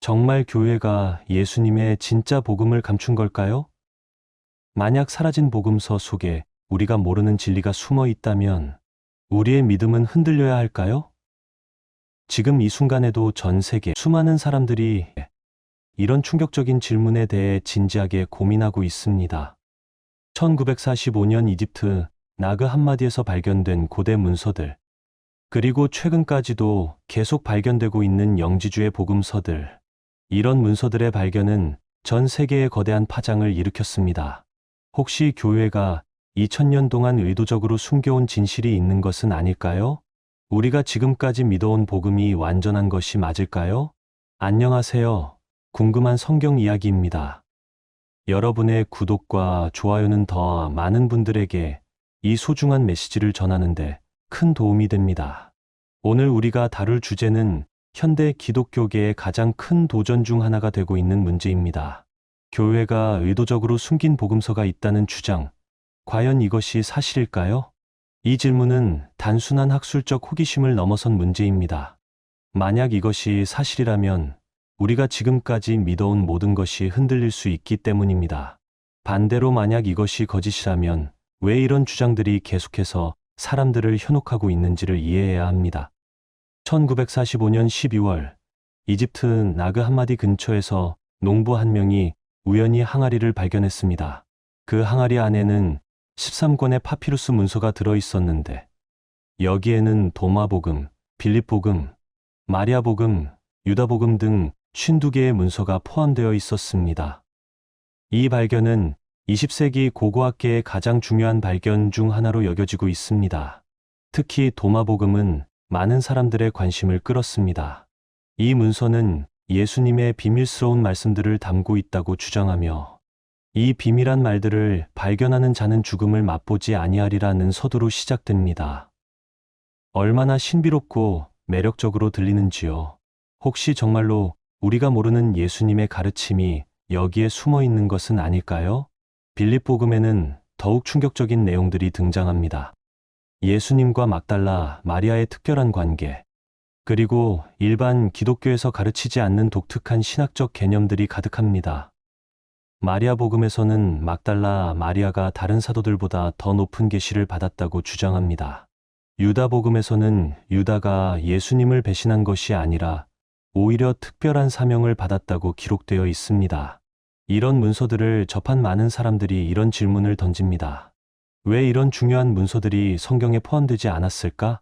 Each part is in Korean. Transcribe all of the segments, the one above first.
정말 교회가 예수님의 진짜 복음을 감춘 걸까요? 만약 사라진 복음서 속에 우리가 모르는 진리가 숨어 있다면 우리의 믿음은 흔들려야 할까요? 지금 이 순간에도 전 세계 수많은 사람들이 이런 충격적인 질문에 대해 진지하게 고민하고 있습니다. 1945년 이집트 나그 함마디에서 발견된 고대 문서들, 그리고 최근까지도 계속 발견되고 있는 영지주의 복음서들, 이런 문서들의 발견은 전 세계에 거대한 파장을 일으켰습니다. 혹시 교회가 2000년 동안 의도적으로 숨겨온 진실이 있는 것은 아닐까요? 우리가 지금까지 믿어온 복음이 완전한 것이 맞을까요? 안녕하세요. 궁금한 성경 이야기입니다. 여러분의 구독과 좋아요는 더 많은 분들에게 이 소중한 메시지를 전하는데 큰 도움이 됩니다. 오늘 우리가 다룰 주제는 현대 기독교계의 가장 큰 도전 중 하나가 되고 있는 문제입니다. 교회가 의도적으로 숨긴 복음서가 있다는 주장, 과연 이것이 사실일까요? 이 질문은 단순한 학술적 호기심을 넘어선 문제입니다. 만약 이것이 사실이라면 우리가 지금까지 믿어온 모든 것이 흔들릴 수 있기 때문입니다. 반대로 만약 이것이 거짓이라면 왜 이런 주장들이 계속해서 사람들을 현혹하고 있는지를 이해해야 합니다. 1945년 12월 이집트 나그 함마디 근처에서 농부 한 명이 우연히 항아리를 발견했습니다. 그 항아리 안에는 13권의 파피루스 문서가 들어 있었는데 여기에는 도마복음, 빌립복음, 마리아복음, 유다복음 등 52개의 문서가 포함되어 있었습니다. 이 발견은 20세기 고고학계의 가장 중요한 발견 중 하나로 여겨지고 있습니다. 특히 도마복음은 많은 사람들의 관심을 끌었습니다. 이 문서는 예수님의 비밀스러운 말씀들을 담고 있다고 주장하며 이 비밀한 말들을 발견하는 자는 죽음을 맛보지 아니하리라는 서두로 시작됩니다. 얼마나 신비롭고 매력적으로 들리는지요. 혹시 정말로 우리가 모르는 예수님의 가르침이 여기에 숨어 있는 것은 아닐까요? 빌립복음에는 더욱 충격적인 내용들이 등장합니다. 예수님과 막달라 마리아의 특별한 관계, 그리고 일반 기독교에서 가르치지 않는 독특한 신학적 개념들이 가득합니다. 마리아 복음에서는 막달라 마리아가 다른 사도들보다 더 높은 계시를 받았다고 주장합니다. 유다 복음에서는 유다가 예수님을 배신한 것이 아니라 오히려 특별한 사명을 받았다고 기록되어 있습니다. 이런 문서들을 접한 많은 사람들이 이런 질문을 던집니다. 왜 이런 중요한 문서들이 성경에 포함되지 않았을까?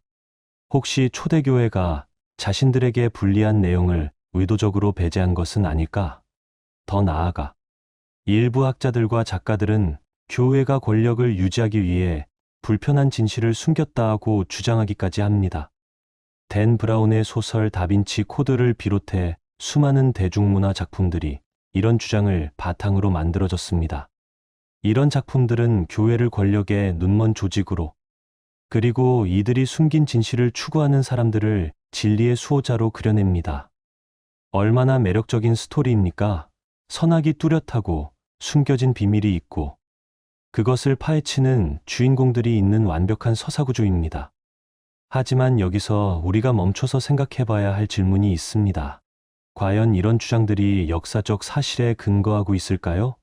혹시 초대교회가 자신들에게 불리한 내용을 의도적으로 배제한 것은 아닐까? 더 나아가 일부 학자들과 작가들은 교회가 권력을 유지하기 위해 불편한 진실을 숨겼다고 주장하기까지 합니다. 댄 브라운의 소설 다빈치 코드를 비롯해 수많은 대중문화 작품들이 이런 주장을 바탕으로 만들어졌습니다. 이런 작품들은 교회를 권력의 눈먼 조직으로, 그리고 이들이 숨긴 진실을 추구하는 사람들을 진리의 수호자로 그려냅니다. 얼마나 매력적인 스토리입니까? 선악이 뚜렷하고 숨겨진 비밀이 있고 그것을 파헤치는 주인공들이 있는 완벽한 서사구조입니다. 하지만 여기서 우리가 멈춰서 생각해봐야 할 질문이 있습니다. 과연 이런 주장들이 역사적 사실에 근거하고 있을까요?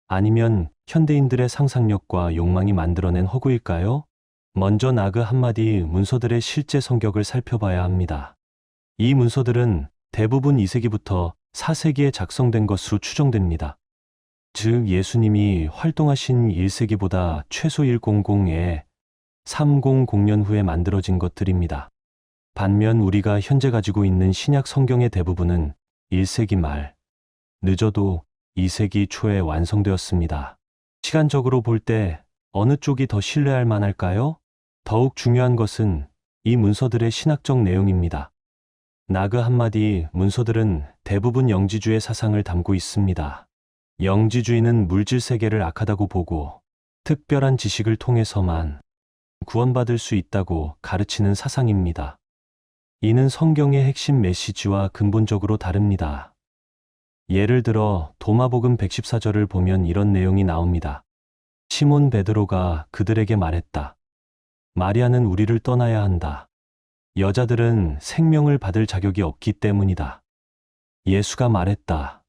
아니면 현대인들의 상상력과 욕망이 만들어낸 허구일까요? 먼저 나그 함마디 문서들의 실제 성격을 살펴봐야 합니다. 이 문서들은 대부분 2세기부터 4세기에 작성된 것으로 추정됩니다. 즉 예수님이 활동하신 1세기보다 최소 100에 300년 후에 만들어진 것들입니다. 반면 우리가 현재 가지고 있는 신약 성경의 대부분은 1세기 말, 늦어도 2세기 초에 완성되었습니다. 시간적으로 볼 때 어느 쪽이 더 신뢰할 만할까요? 더욱 중요한 것은 이 문서들의 신학적 내용입니다. 나그 함마디 문서들은 대부분 영지주의 사상을 담고 있습니다. 영지주의는 물질 세계를 악하다고 보고 특별한 지식을 통해서만 구원받을 수 있다고 가르치는 사상입니다. 이는 성경의 핵심 메시지와 근본적으로 다릅니다. 예를 들어 도마복음 114절을 보면 이런 내용이 나옵니다. 시몬 베드로가 그들에게 말했다. 마리아는 우리를 떠나야 한다. 여자들은 생명을 받을 자격이 없기 때문이다. 예수가 말했다.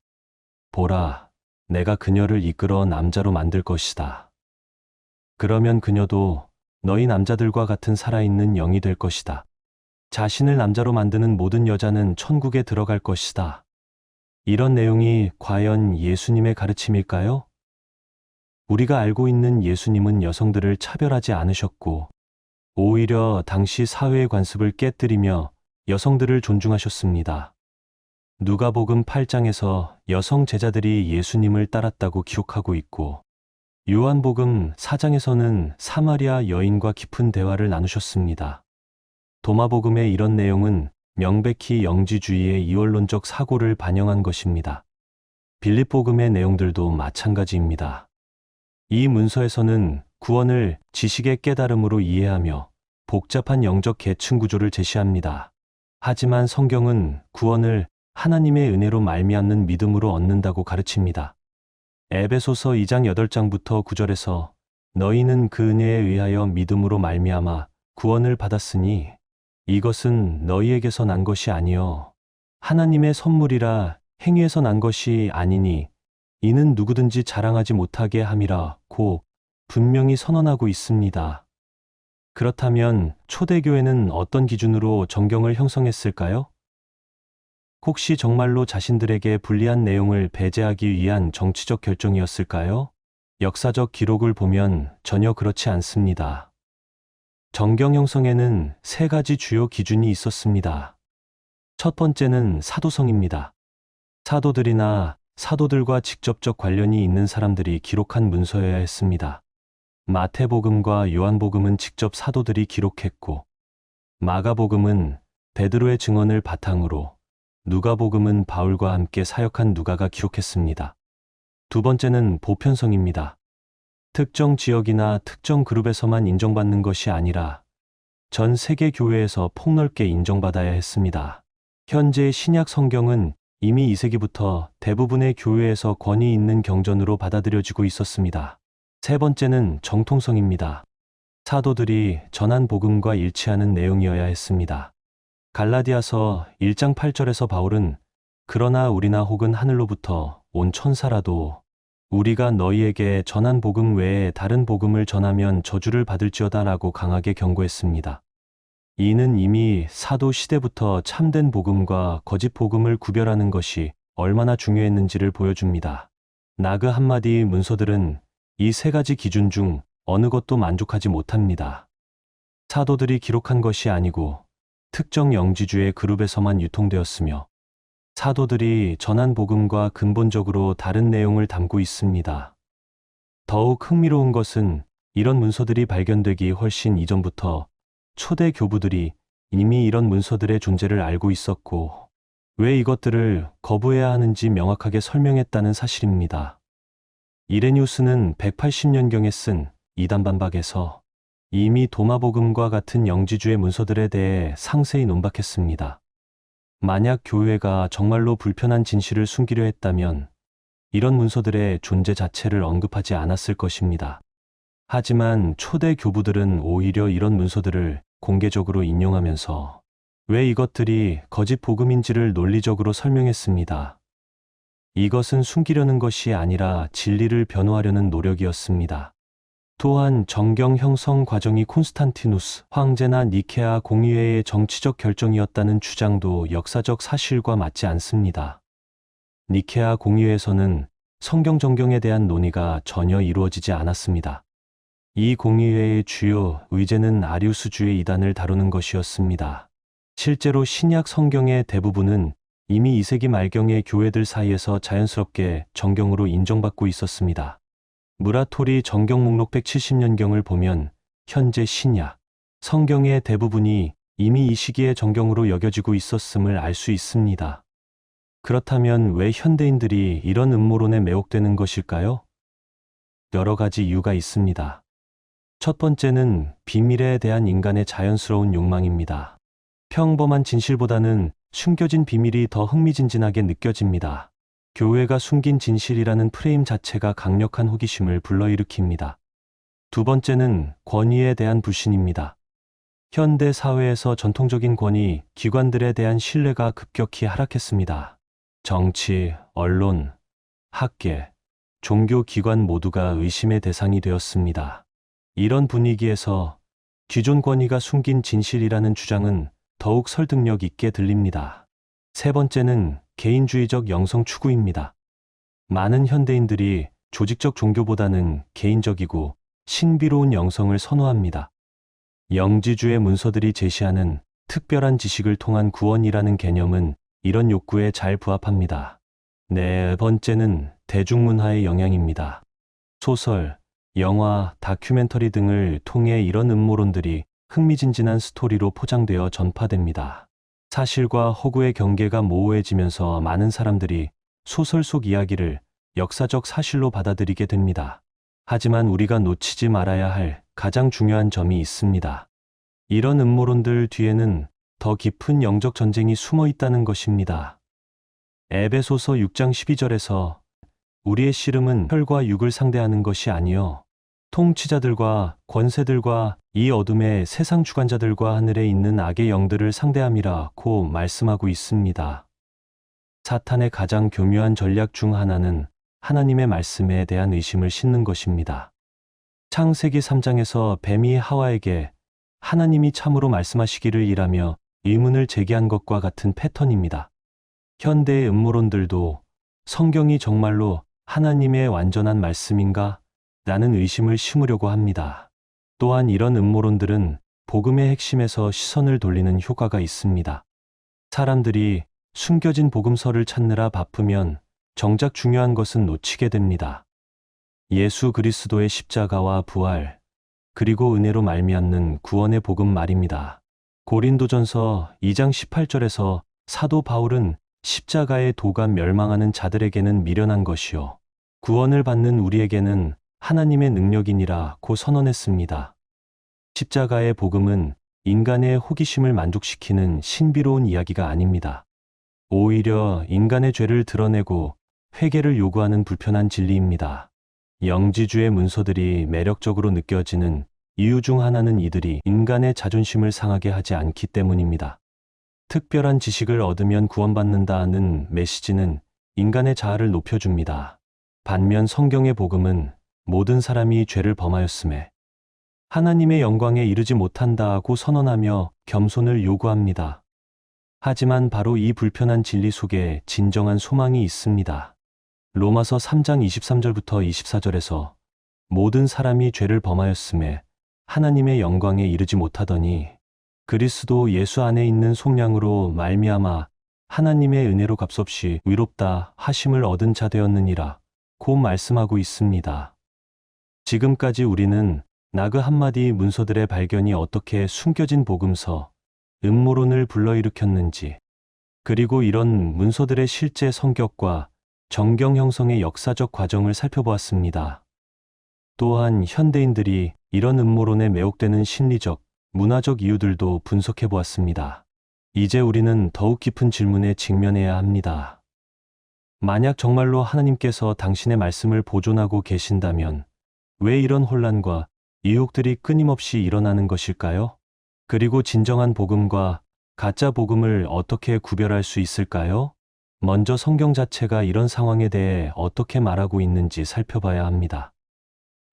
보라, 내가 그녀를 이끌어 남자로 만들 것이다. 그러면 그녀도 너희 남자들과 같은 살아있는 영이 될 것이다. 자신을 남자로 만드는 모든 여자는 천국에 들어갈 것이다. 이런 내용이 과연 예수님의 가르침일까요? 우리가 알고 있는 예수님은 여성들을 차별하지 않으셨고, 오히려 당시 사회의 관습을 깨뜨리며 여성들을 존중하셨습니다. 누가복음 8장에서 여성 제자들이 예수님을 따랐다고 기록하고 있고, 요한복음 4장에서는 사마리아 여인과 깊은 대화를 나누셨습니다. 도마복음의 이런 내용은 명백히 영지주의의 이원론적 사고를 반영한 것입니다. 빌립복음의 내용들도 마찬가지입니다. 이 문서에서는 구원을 지식의 깨달음으로 이해하며 복잡한 영적 계층 구조를 제시합니다. 하지만 성경은 구원을 하나님의 은혜로 말미암는 믿음으로 얻는다고 가르칩니다. 에베소서 2장 8장부터 9절에서 너희는 그 은혜에 의하여 믿음으로 말미암아 구원을 받았으니 이것은 너희에게서 난 것이 아니요 하나님의 선물이라 행위에서 난 것이 아니니 이는 누구든지 자랑하지 못하게 함이라고 분명히 선언하고 있습니다. 그렇다면 초대교회는 어떤 기준으로 정경을 형성했을까요? 혹시 정말로 자신들에게 불리한 내용을 배제하기 위한 정치적 결정이었을까요? 역사적 기록을 보면 전혀 그렇지 않습니다. 정경 형성에는 세 가지 주요 기준이 있었습니다. 첫 번째는 사도성입니다. 사도들이나 사도들과 직접적 관련이 있는 사람들이 기록한 문서여야 했습니다. 마태복음과 요한복음은 직접 사도들이 기록했고, 마가복음은 베드로의 증언을 바탕으로, 누가복음은 바울과 함께 사역한 누가가 기록했습니다. 두 번째는 보편성입니다. 특정 지역이나 특정 그룹에서만 인정받는 것이 아니라 전 세계 교회에서 폭넓게 인정받아야 했습니다. 현재 신약 성경은 이미 2세기부터 대부분의 교회에서 권위 있는 경전으로 받아들여지고 있었습니다. 세 번째는 정통성입니다. 사도들이 전한 복음과 일치하는 내용이어야 했습니다. 갈라디아서 1장 8절에서 바울은 그러나 우리나 혹은 하늘로부터 온 천사라도 우리가 너희에게 전한 복음 외에 다른 복음을 전하면 저주를 받을지어다 라고 강하게 경고했습니다. 이는 이미 사도 시대부터 참된 복음과 거짓 복음을 구별하는 것이 얼마나 중요했는지를 보여줍니다. 나그 한마디 문서들은 이 세 가지 기준 중 어느 것도 만족하지 못합니다. 사도들이 기록한 것이 아니고 특정 영지주의 그룹에서만 유통되었으며 사도들이 전한 복음과 근본적으로 다른 내용을 담고 있습니다. 더욱 흥미로운 것은 이런 문서들이 발견되기 훨씬 이전부터 초대 교부들이 이미 이런 문서들의 존재를 알고 있었고 왜 이것들을 거부해야 하는지 명확하게 설명했다는 사실입니다. 이레니우스는 180년경에 쓴 이단 반박에서 이미 도마복음과 같은 영지주의 문서들에 대해 상세히 논박했습니다. 만약 교회가 정말로 불편한 진실을 숨기려 했다면 이런 문서들의 존재 자체를 언급하지 않았을 것입니다. 하지만 초대 교부들은 오히려 이런 문서들을 공개적으로 인용하면서 왜 이것들이 거짓 복음인지를 논리적으로 설명했습니다. 이것은 숨기려는 것이 아니라 진리를 변호하려는 노력이었습니다. 또한 정경 형성 과정이 콘스탄티누스 황제나 니케아 공의회의 정치적 결정이었다는 주장도 역사적 사실과 맞지 않습니다. 니케아 공의회에서는 성경 정경에 대한 논의가 전혀 이루어지지 않았습니다. 이 공의회의 주요 의제는 아리우스주의 이단을 다루는 것이었습니다. 실제로 신약 성경의 대부분은 이미 2세기 말경의 교회들 사이에서 자연스럽게 정경으로 인정받고 있었습니다. 무라토리 정경 목록 170년경을 보면 현재 신약 성경의 대부분이 이미 이 시기에 정경으로 여겨지고 있었음을 알 수 있습니다. 그렇다면 왜 현대인들이 이런 음모론에 매혹되는 것일까요? 여러 가지 이유가 있습니다. 첫 번째는 비밀에 대한 인간의 자연스러운 욕망입니다. 평범한 진실보다는 숨겨진 비밀이 더 흥미진진하게 느껴집니다. 교회가 숨긴 진실이라는 프레임 자체가 강력한 호기심을 불러일으킵니다. 두 번째는 권위에 대한 불신입니다. 현대 사회에서 전통적인 권위, 기관들에 대한 신뢰가 급격히 하락했습니다. 정치, 언론, 학계, 종교 기관 모두가 의심의 대상이 되었습니다. 이런 분위기에서 기존 권위가 숨긴 진실이라는 주장은 더욱 설득력 있게 들립니다. 세 번째는 개인주의적 영성 추구입니다. 많은 현대인들이 조직적 종교보다는 개인적이고 신비로운 영성을 선호합니다. 영지주의 문서들이 제시하는 특별한 지식을 통한 구원이라는 개념은 이런 욕구에 잘 부합합니다. 네 번째는 대중문화의 영향입니다. 소설, 영화, 다큐멘터리 등을 통해 이런 음모론들이 흥미진진한 스토리로 포장되어 전파됩니다. 사실과 허구의 경계가 모호해지면서 많은 사람들이 소설 속 이야기를 역사적 사실로 받아들이게 됩니다. 하지만 우리가 놓치지 말아야 할 가장 중요한 점이 있습니다. 이런 음모론들 뒤에는 더 깊은 영적 전쟁이 숨어 있다는 것입니다. 에베소서 6장 12절에서 우리의 씨름은 혈과 육을 상대하는 것이 아니요 통치자들과 권세들과 이 어둠의 세상 주관자들과 하늘에 있는 악의 영들을 상대함이라고 말씀하고 있습니다. 사탄의 가장 교묘한 전략 중 하나는 하나님의 말씀에 대한 의심을 싣는 것입니다. 창세기 3장에서 뱀이 하와에게 하나님이 참으로 말씀하시기를 이라며 의문을 제기한 것과 같은 패턴입니다. 현대의 음모론들도 성경이 정말로 하나님의 완전한 말씀인가? 라는 의심을 심으려고 합니다. 또한 이런 음모론들은 복음의 핵심에서 시선을 돌리는 효과가 있습니다. 사람들이 숨겨진 복음서를 찾느라 바쁘면 정작 중요한 것은 놓치게 됩니다. 예수 그리스도의 십자가와 부활, 그리고 은혜로 말미암는 구원의 복음 말입니다. 고린도전서 2장 18절에서 사도 바울은 십자가의 도가 멸망하는 자들에게는 미련한 것이요 구원을 받는 우리에게는 하나님의 능력이니라고 선언했습니다. 십자가의 복음은 인간의 호기심을 만족시키는 신비로운 이야기가 아닙니다. 오히려 인간의 죄를 드러내고 회개를 요구하는 불편한 진리입니다. 영지주의 문서들이 매력적으로 느껴지는 이유 중 하나는 이들이 인간의 자존심을 상하게 하지 않기 때문입니다. 특별한 지식을 얻으면 구원받는다는 메시지는 인간의 자아를 높여줍니다. 반면 성경의 복음은 모든 사람이 죄를 범하였음에 하나님의 영광에 이르지 못한다고 선언하며 겸손을 요구합니다. 하지만 바로 이 불편한 진리 속에 진정한 소망이 있습니다. 로마서 3장 23절부터 24절에서 모든 사람이 죄를 범하였음에 하나님의 영광에 이르지 못하더니 그리스도 예수 안에 있는 속량으로 말미암아 하나님의 은혜로 값없이 의롭다 하심을 얻은 자 되었느니라 고 말씀하고 있습니다. 지금까지 우리는 나그 한마디 문서들의 발견이 어떻게 숨겨진 복음서, 음모론을 불러일으켰는지, 그리고 이런 문서들의 실제 성격과 정경 형성의 역사적 과정을 살펴보았습니다. 또한 현대인들이 이런 음모론에 매혹되는 심리적, 문화적 이유들도 분석해 보았습니다. 이제 우리는 더욱 깊은 질문에 직면해야 합니다. 만약 정말로 하나님께서 당신의 말씀을 보존하고 계신다면 왜 이런 혼란과 유혹들이 끊임없이 일어나는 것일까요? 그리고 진정한 복음과 가짜 복음을 어떻게 구별할 수 있을까요? 먼저 성경 자체가 이런 상황에 대해 어떻게 말하고 있는지 살펴봐야 합니다.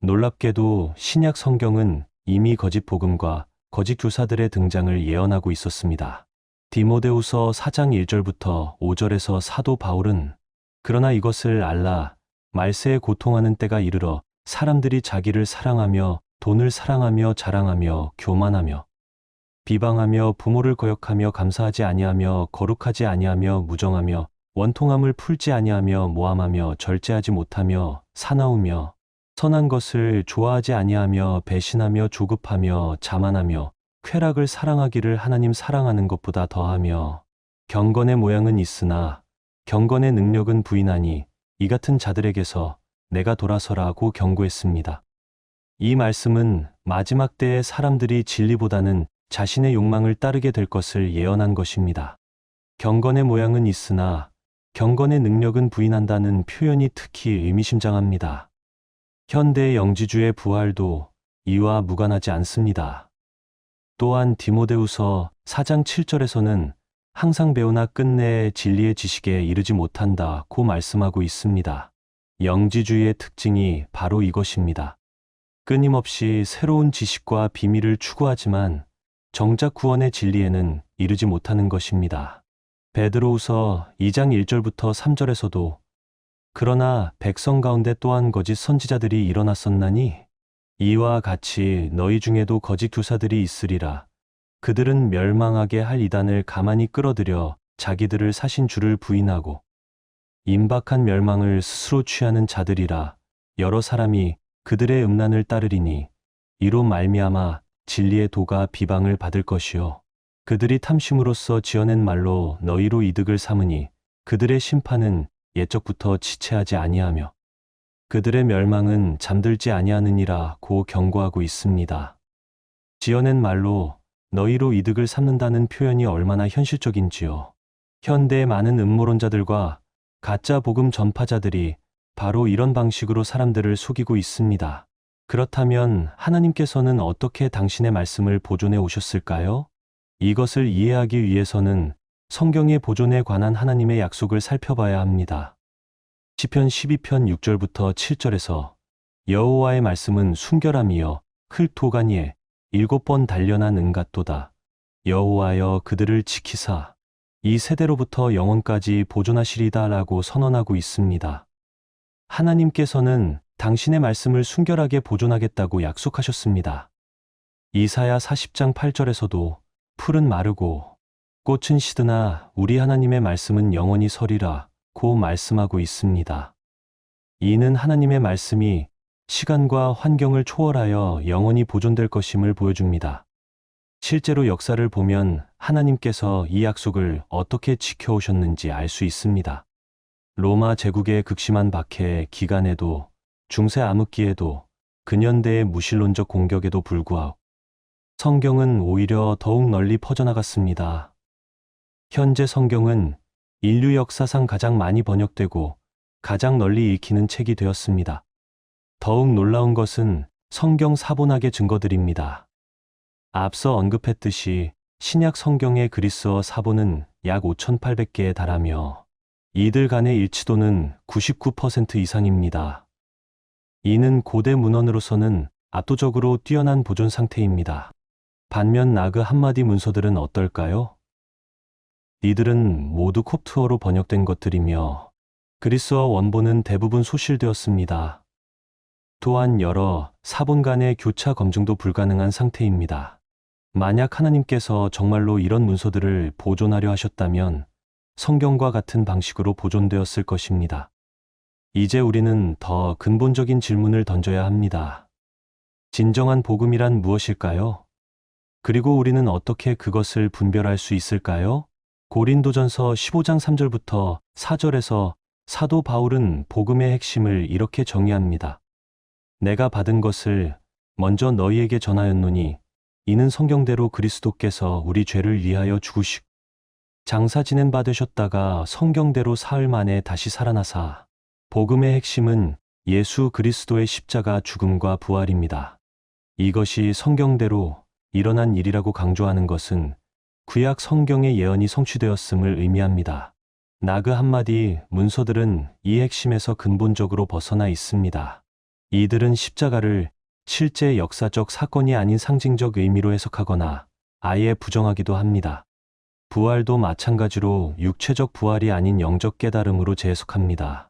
놀랍게도 신약 성경은 이미 거짓 복음과 거짓 교사들의 등장을 예언하고 있었습니다. 디모데후서 4장 1절부터 5절에서 사도 바울은 그러나 이것을 알라 말세에 고통하는 때가 이르러 사람들이 자기를 사랑하며 돈을 사랑하며 자랑하며 교만하며 비방하며 부모를 거역하며 감사하지 아니하며 거룩하지 아니하며 무정하며 원통함을 풀지 아니하며 모함하며 절제하지 못하며 사나우며 선한 것을 좋아하지 아니하며 배신하며 조급하며 자만하며 쾌락을 사랑하기를 하나님 사랑하는 것보다 더하며 경건의 모양은 있으나 경건의 능력은 부인하니 이 같은 자들에게서 내가 돌아서라고 경고했습니다. 이 말씀은 마지막 때에 사람들이 진리보다는 자신의 욕망을 따르게 될 것을 예언한 것입니다. 경건의 모양은 있으나 경건의 능력은 부인한다는 표현이 특히 의미심장합니다. 현대의 영지주의 부활도 이와 무관하지 않습니다. 또한 디모데후서 4장 7절에서는 항상 배우나 끝내 진리의 지식에 이르지 못한다고 말씀하고 있습니다. 영지주의의 특징이 바로 이것입니다. 끊임없이 새로운 지식과 비밀을 추구하지만 정작 구원의 진리에는 이르지 못하는 것입니다. 베드로후서 2장 1절부터 3절에서도 그러나 백성 가운데 또한 거짓 선지자들이 일어났었나니 이와 같이 너희 중에도 거짓 교사들이 있으리라. 그들은 멸망하게 할 이단을 가만히 끌어들여 자기들을 사신 주를 부인하고 임박한 멸망을 스스로 취하는 자들이라. 여러 사람이 그들의 음란을 따르리니 이로 말미암아 진리의 도가 비방을 받을 것이요 그들이 탐심으로써 지어낸 말로 너희로 이득을 삼으니 그들의 심판은 옛적부터 지체하지 아니하며 그들의 멸망은 잠들지 아니하느니라고 경고하고 있습니다. 지어낸 말로 너희로 이득을 삼는다는 표현이 얼마나 현실적인지요. 현대의 많은 음모론자들과 가짜 복음 전파자들이 바로 이런 방식으로 사람들을 속이고 있습니다. 그렇다면 하나님께서는 어떻게 당신의 말씀을 보존해 오셨을까요? 이것을 이해하기 위해서는 성경의 보존에 관한 하나님의 약속을 살펴봐야 합니다. 시편 12편 6절부터 7절에서 여호와의 말씀은 순결함이여 흙토가니에 7번 단련한 은같도다. 여호와여 그들을 지키사 이 세대로부터 영원까지 보존하시리다 라고 선언하고 있습니다. 하나님께서는 당신의 말씀을 순결하게 보존하겠다고 약속하셨습니다. 이사야 40장 8절에서도 풀은 마르고 꽃은 시드나 우리 하나님의 말씀은 영원히 서리라 고 말씀하고 있습니다. 이는 하나님의 말씀이 시간과 환경을 초월하여 영원히 보존될 것임을 보여줍니다. 실제로 역사를 보면 하나님께서 이 약속을 어떻게 지켜오셨는지 알 수 있습니다. 로마 제국의 극심한 박해 기간에도 중세 암흑기에도 근현대의 무신론적 공격에도 불구하고 성경은 오히려 더욱 널리 퍼져나갔습니다. 현재 성경은 인류 역사상 가장 많이 번역되고 가장 널리 읽히는 책이 되었습니다. 더욱 놀라운 것은 성경 사본학의 증거들입니다. 앞서 언급했듯이 신약 성경의 그리스어 사본은 약 5,800개에 달하며 이들 간의 일치도는 99% 이상입니다. 이는 고대 문헌으로서는 압도적으로 뛰어난 보존 상태입니다. 반면 나그 한마디 문서들은 어떨까요? 이들은 모두 콥트어로 번역된 것들이며 그리스어 원본은 대부분 소실되었습니다. 또한 여러 사본 간의 교차 검증도 불가능한 상태입니다. 만약 하나님께서 정말로 이런 문서들을 보존하려 하셨다면 성경과 같은 방식으로 보존되었을 것입니다. 이제 우리는 더 근본적인 질문을 던져야 합니다. 진정한 복음이란 무엇일까요? 그리고 우리는 어떻게 그것을 분별할 수 있을까요? 고린도전서 15장 3절부터 4절에서 사도 바울은 복음의 핵심을 이렇게 정의합니다. 내가 받은 것을 먼저 너희에게 전하였노니 이는 성경대로 그리스도께서 우리 죄를 위하여 죽으시고 장사 지낸 바 되셨다가 성경대로 사흘 만에 다시 살아나사 복음의 핵심은 예수 그리스도의 십자가 죽음과 부활입니다. 이것이 성경대로 일어난 일이라고 강조하는 것은 구약 성경의 예언이 성취되었음을 의미합니다. 나그 한마디 문서들은 이 핵심에서 근본적으로 벗어나 있습니다. 이들은 십자가를 실제 역사적 사건이 아닌 상징적 의미로 해석하거나 아예 부정하기도 합니다. 부활도 마찬가지로 육체적 부활이 아닌 영적 깨달음으로 재해석합니다.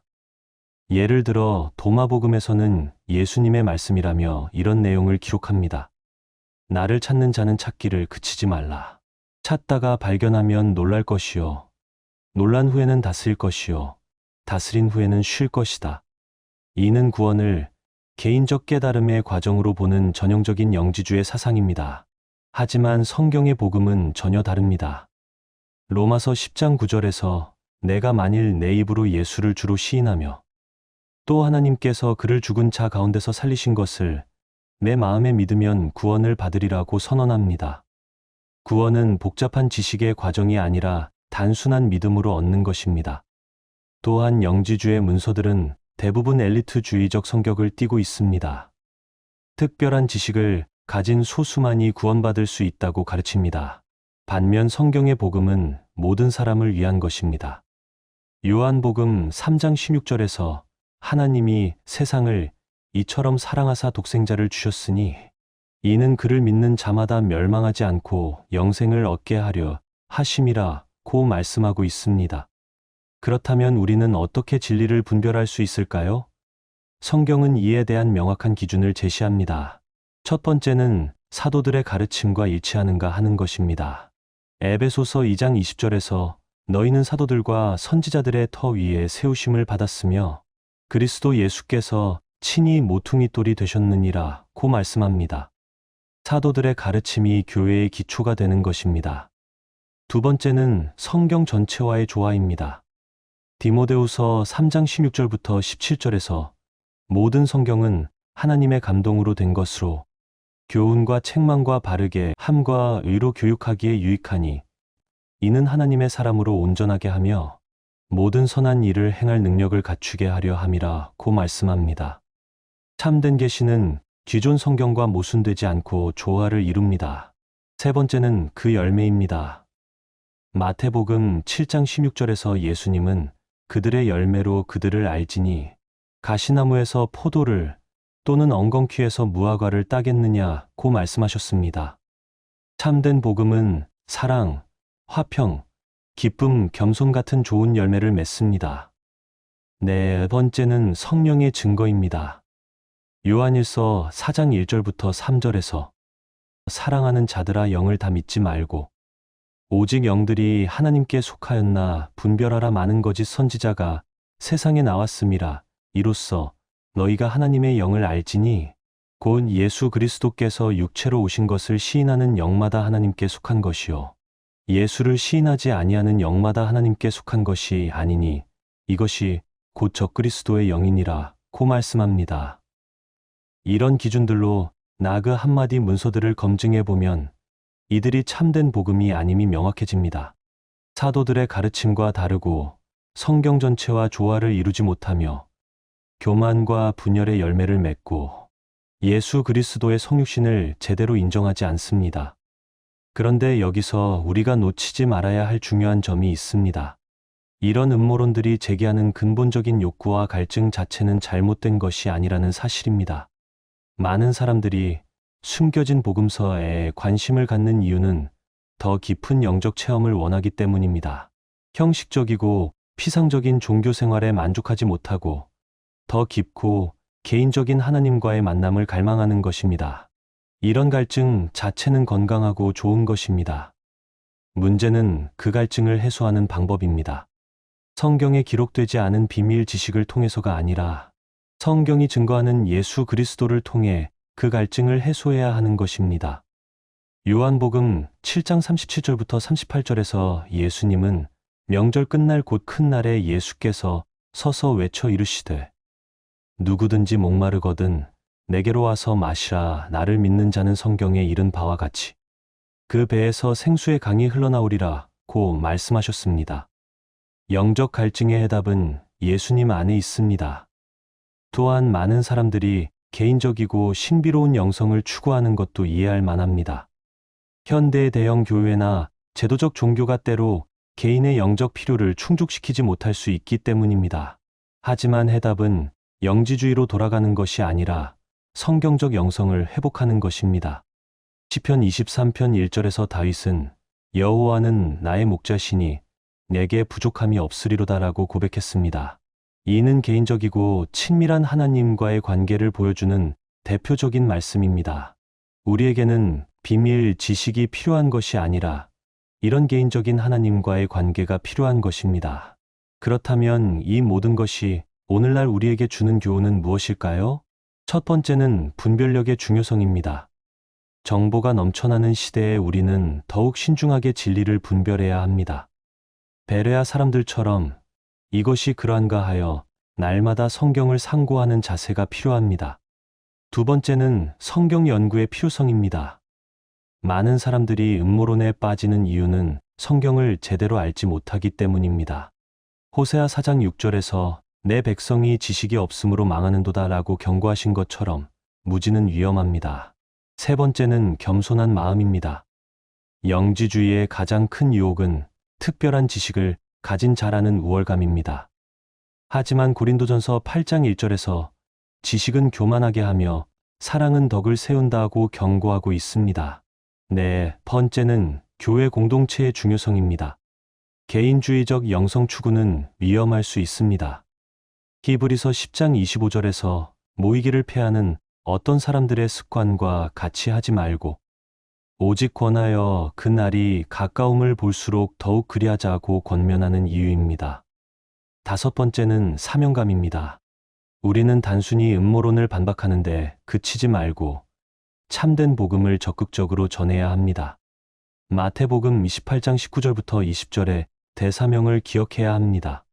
예를 들어 도마복음에서는 예수님의 말씀이라며 이런 내용을 기록합니다. 나를 찾는 자는 찾기를 그치지 말라. 찾다가 발견하면 놀랄 것이요. 놀란 후에는 다스릴 것이요. 다스린 후에는 쉴 것이다. 이는 구원을 개인적 깨달음의 과정으로 보는 전형적인 영지주의 사상입니다. 하지만 성경의 복음은 전혀 다릅니다. 로마서 10장 9절에서 내가 만일 내 입으로 예수를 주로 시인하며 또 하나님께서 그를 죽은 자 가운데서 살리신 것을 내 마음에 믿으면 구원을 받으리라고 선언합니다. 구원은 복잡한 지식의 과정이 아니라 단순한 믿음으로 얻는 것입니다. 또한 영지주의 문서들은 대부분 엘리트주의적 성격을 띠고 있습니다. 특별한 지식을 가진 소수만이 구원받을 수 있다고 가르칩니다. 반면 성경의 복음은 모든 사람을 위한 것입니다. 요한복음 3장 16절에서 하나님이 세상을 이처럼 사랑하사 독생자를 주셨으니 이는 그를 믿는 자마다 멸망하지 않고 영생을 얻게 하려 하심이라 고 말씀하고 있습니다. 그렇다면 우리는 어떻게 진리를 분별할 수 있을까요? 성경은 이에 대한 명확한 기준을 제시합니다. 첫 번째는 사도들의 가르침과 일치하는가 하는 것입니다. 에베소서 2장 20절에서 너희는 사도들과 선지자들의 터 위에 세우심을 받았으며 그리스도 예수께서 친히 모퉁이 돌이 되셨느니라 고 말씀합니다. 사도들의 가르침이 교회의 기초가 되는 것입니다. 두 번째는 성경 전체와의 조화입니다. 디모데후서 3장 16절부터 17절에서 모든 성경은 하나님의 감동으로 된 것으로 교훈과 책망과 바르게 함과 의로 교육하기에 유익하니 이는 하나님의 사람으로 온전하게 하며 모든 선한 일을 행할 능력을 갖추게 하려 함이라 고 말씀합니다. 참된 계시는 기존 성경과 모순되지 않고 조화를 이룹니다. 세 번째는 그 열매입니다. 마태복음 7장 16절에서 예수님은 그들의 열매로 그들을 알지니 가시나무에서 포도를 또는 엉겅퀴에서 무화과를 따겠느냐 고 말씀하셨습니다. 참된 복음은 사랑, 화평, 기쁨, 겸손 같은 좋은 열매를 맺습니다. 네 번째는 성령의 증거입니다. 요한일서 4장 1절부터 3절에서 사랑하는 자들아 영을 다 믿지 말고 오직 영들이 하나님께 속하였나 분별하라 많은 거짓 선지자가 세상에 나왔음이라 이로써 너희가 하나님의 영을 알지니 곧 예수 그리스도께서 육체로 오신 것을 시인하는 영마다 하나님께 속한 것이요 예수를 시인하지 아니하는 영마다 하나님께 속한 것이 아니니 이것이 곧 적그리스도의 영이니라 고 말씀합니다. 이런 기준들로 나그 한마디 문서들을 검증해 보면 이들이 참된 복음이 아님이 명확해집니다. 사도들의 가르침과 다르고 성경 전체와 조화를 이루지 못하며 교만과 분열의 열매를 맺고 예수 그리스도의 성육신을 제대로 인정하지 않습니다. 그런데 여기서 우리가 놓치지 말아야 할 중요한 점이 있습니다. 이런 음모론들이 제기하는 근본적인 욕구와 갈증 자체는 잘못된 것이 아니라는 사실입니다. 많은 사람들이 숨겨진 복음서에 관심을 갖는 이유는 더 깊은 영적 체험을 원하기 때문입니다. 형식적이고 피상적인 종교 생활에 만족하지 못하고 더 깊고 개인적인 하나님과의 만남을 갈망하는 것입니다. 이런 갈증 자체는 건강하고 좋은 것입니다. 문제는 그 갈증을 해소하는 방법입니다. 성경에 기록되지 않은 비밀 지식을 통해서가 아니라 성경이 증거하는 예수 그리스도를 통해 그 갈증을 해소해야 하는 것입니다. 요한복음 7장 37절부터 38절에서 예수님은 명절 끝날 곧 큰 날에 예수께서 서서 외쳐 이르시되 누구든지 목마르거든 내게로 와서 마시라 나를 믿는 자는 성경에 이른 바와 같이 그 배에서 생수의 강이 흘러나오리라 고 말씀하셨습니다. 영적 갈증의 해답은 예수님 안에 있습니다. 또한 많은 사람들이 개인적이고 신비로운 영성을 추구하는 것도 이해할 만합니다. 현대의 대형 교회나 제도적 종교가 때로 개인의 영적 필요를 충족시키지 못할 수 있기 때문입니다. 하지만 해답은 영지주의로 돌아가는 것이 아니라 성경적 영성을 회복하는 것입니다. 시편 23편 1절에서 다윗은 여호와는 나의 목자시니 내게 부족함이 없으리로다라고 고백했습니다. 이는 개인적이고 친밀한 하나님과의 관계를 보여주는 대표적인 말씀입니다. 우리에게는 비밀 지식이 필요한 것이 아니라 이런 개인적인 하나님과의 관계가 필요한 것입니다. 그렇다면 이 모든 것이 오늘날 우리에게 주는 교훈은 무엇일까요? 첫 번째는 분별력의 중요성입니다. 정보가 넘쳐나는 시대에 우리는 더욱 신중하게 진리를 분별해야 합니다. 베레아 사람들처럼 이것이 그러한가 하여 날마다 성경을 상고하는 자세가 필요합니다. 두 번째는 성경 연구의 필요성입니다. 많은 사람들이 음모론에 빠지는 이유는 성경을 제대로 알지 못하기 때문입니다. 호세아 4장 6절에서 내 백성이 지식이 없으므로 망하는도다 라고 경고하신 것처럼 무지는 위험합니다. 세 번째는 겸손한 마음입니다. 영지주의의 가장 큰 유혹은 특별한 지식을 가진 자라는 우월감입니다. 하지만 고린도전서 8장 1절에서 지식은 교만하게 하며 사랑은 덕을 세운다고 경고하고 있습니다. 네 번째는 교회 공동체의 중요성입니다. 개인주의적 영성 추구는 위험할 수 있습니다. 히브리서 10장 25절에서 모이기를 패하는 어떤 사람들의 습관과 같이 하지 말고 오직 권하여 그 날이 가까움을 볼수록 더욱 그리하자고 권면하는 이유입니다. 다섯 번째는 사명감입니다. 우리는 단순히 음모론을 반박하는데 그치지 말고 참된 복음을 적극적으로 전해야 합니다. 마태복음 28장 19절부터 20절에 대사명을 기억해야 합니다.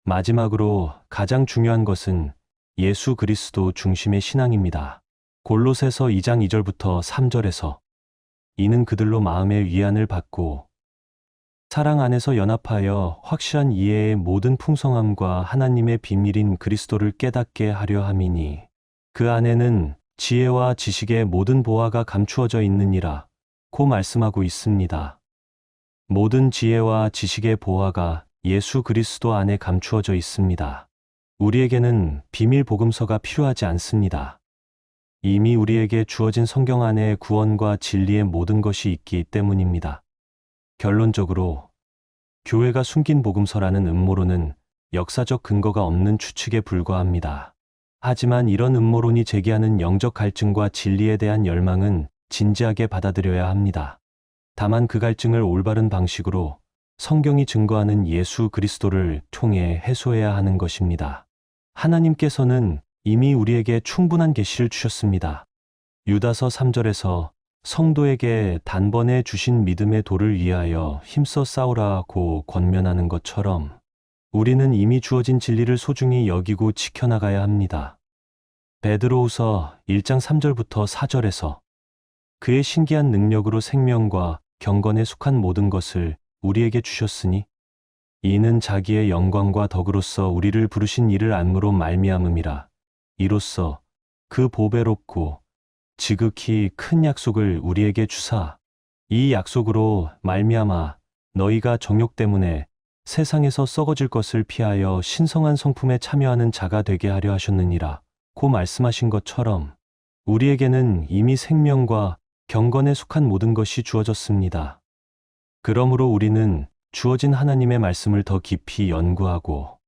마지막으로 가장 중요한 것은 예수 그리스도 중심의 신앙입니다. 골로새서 2장 2절부터 3절에서 이는 그들로 마음의 위안을 받고 사랑 안에서 연합하여 확실한 이해의 모든 풍성함과 하나님의 비밀인 그리스도를 깨닫게 하려 함이니 그 안에는 지혜와 지식의 모든 보화가 감추어져 있느니라 고 말씀하고 있습니다. 모든 지혜와 지식의 보화가 예수 그리스도 안에 감추어져 있습니다. 우리에게는 비밀 복음서가 필요하지 않습니다. 이미 우리에게 주어진 성경 안에 구원과 진리의 모든 것이 있기 때문입니다. 결론적으로 교회가 숨긴 복음서라는 음모론은 역사적 근거가 없는 추측에 불과합니다. 하지만 이런 음모론이 제기하는 영적 갈증과 진리에 대한 열망은 진지하게 받아들여야 합니다. 다만 그 갈증을 올바른 방식으로 성경이 증거하는 예수 그리스도를 통해 해소해야 하는 것입니다. 하나님께서는 이미 우리에게 충분한 계시를 주셨습니다. 유다서 3절에서 성도에게 단번에 주신 믿음의 도를 위하여 힘써 싸우라고 권면하는 것처럼 우리는 이미 주어진 진리를 소중히 여기고 지켜나가야 합니다. 베드로후서 1장 3절부터 4절에서 그의 신기한 능력으로 생명과 경건에 속한 모든 것을 우리에게 주셨으니 이는 자기의 영광과 덕으로서 우리를 부르신 이를 알므로 말미암음이라. 이로써 그 보배롭고 지극히 큰 약속을 우리에게 주사 이 약속으로 말미암아 너희가 정욕 때문에 세상에서 썩어질 것을 피하여 신성한 성품에 참여하는 자가 되게 하려 하셨느니라 고 말씀하신 것처럼 우리에게는 이미 생명과 경건에 속한 모든 것이 주어졌습니다. 그러므로 우리는 주어진 하나님의 말씀을 더 깊이 연구하고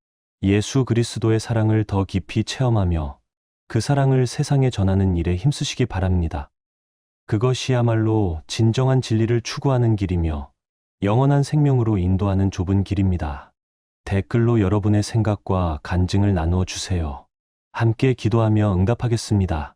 예수 그리스도의 사랑을 더 깊이 체험하며 그 사랑을 세상에 전하는 일에 힘쓰시기 바랍니다. 그것이야말로 진정한 진리를 추구하는 길이며 영원한 생명으로 인도하는 좁은 길입니다. 댓글로 여러분의 생각과 간증을 나누어 주세요. 함께 기도하며 응답하겠습니다.